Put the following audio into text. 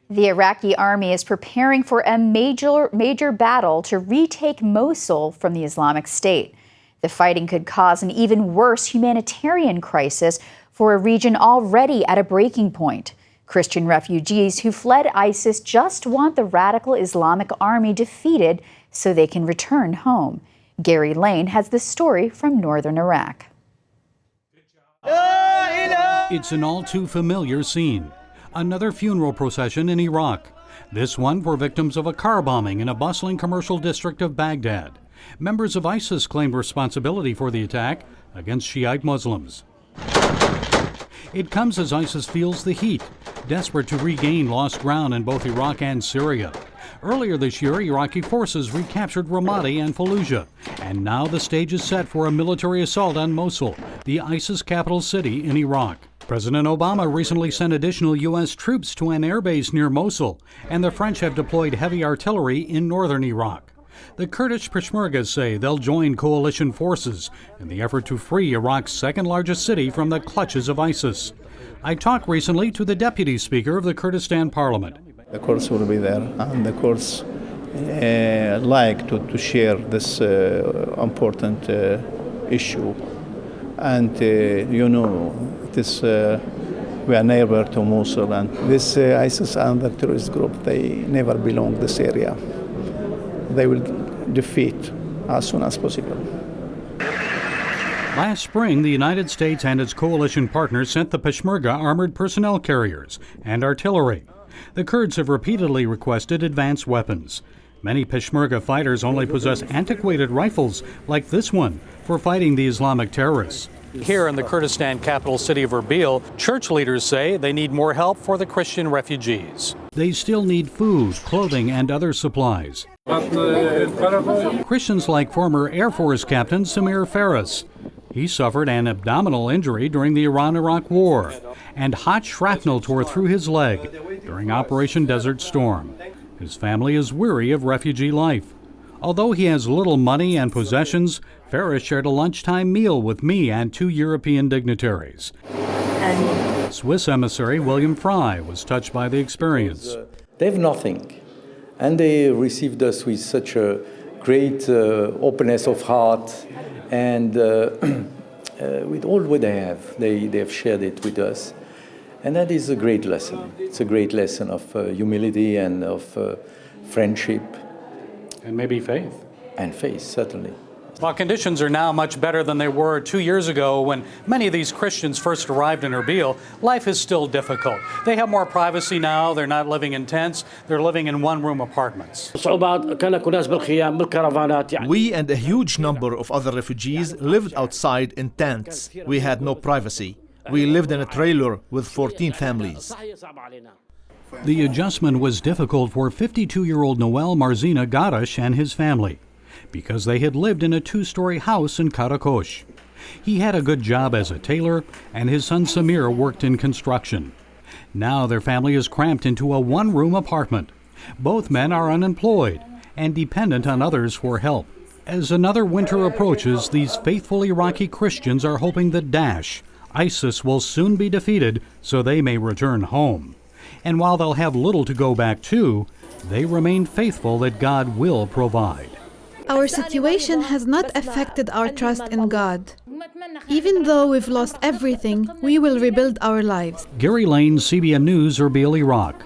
The Iraqi army is preparing for a major battle to retake Mosul from the Islamic State. The fighting could cause an even worse humanitarian crisis for a region already at a breaking point. Christian refugees who fled ISIS just want the radical Islamic army defeated so they can return home. Gary Lane has the story from northern Iraq. It's an all too familiar scene. Another funeral procession in Iraq. This one for victims of a car bombing in a bustling commercial district of Baghdad. Members of ISIS claimed responsibility for the attack against Shiite Muslims. It comes as ISIS feels the heat, desperate to regain lost ground in both Iraq and Syria. Earlier this year, Iraqi forces recaptured Ramadi and Fallujah, and now the stage is set for a military assault on Mosul, the ISIS capital city in Iraq. President Obama recently sent additional U.S. troops to an airbase near Mosul, and the French have deployed heavy artillery in northern Iraq. The Kurdish Peshmergas say they'll join coalition forces in the effort to free Iraq's second-largest city from the clutches of ISIS. I talked recently to the deputy speaker of the Kurdistan parliament. The Kurds will be there, and the Kurds like to share this important issue. And we are neighbor to Mosul, and this ISIS and the terrorist group, they never belong to this area. They will defeat as soon as possible. Last spring, the United States and its coalition partners sent the Peshmerga armored personnel carriers and artillery. The Kurds have repeatedly requested advanced weapons. Many Peshmerga fighters only possess antiquated rifles like this one for fighting the Islamic terrorists. Here in the Kurdistan capital city of Erbil, church leaders say they need more help for the Christian refugees. They still need food, clothing, and other supplies. Christians like former Air Force Captain Samir Faris. He suffered an abdominal injury during the Iran-Iraq War, and hot shrapnel tore through his leg during Operation Desert Storm. His family is weary of refugee life. Although he has little money and possessions, Faris shared a lunchtime meal with me and two European dignitaries. Swiss emissary William Fry was touched by the experience. They have nothing, and they received us with such a great openness of heart, and with all what they have shared it with us. And that is a great lesson. It's a great lesson of humility and of friendship. And maybe faith. And faith, certainly. While conditions are now much better than they were 2 years ago when many of these Christians first arrived in Erbil, life is still difficult. They have more privacy now. They're not living in tents. They're living in one-room apartments. We and a huge number of other refugees lived outside in tents. We had no privacy. We lived in a trailer with 14 families. The adjustment was difficult for 52-year-old Noel Marzina Garash and his family because they had lived in a two-story house in Karakosh. He had a good job as a tailor, and his son Samir worked in construction. Now their family is cramped into a one-room apartment. Both men are unemployed and dependent on others for help. As another winter approaches, these faithful Iraqi Christians are hoping that Daesh, ISIS, will soon be defeated so they may return home. And while they'll have little to go back to, they remain faithful that God will provide. Our situation has not affected our trust in God. Even though we've lost everything, we will rebuild our lives. Gary Lane, CBN News, Erbil, Iraq.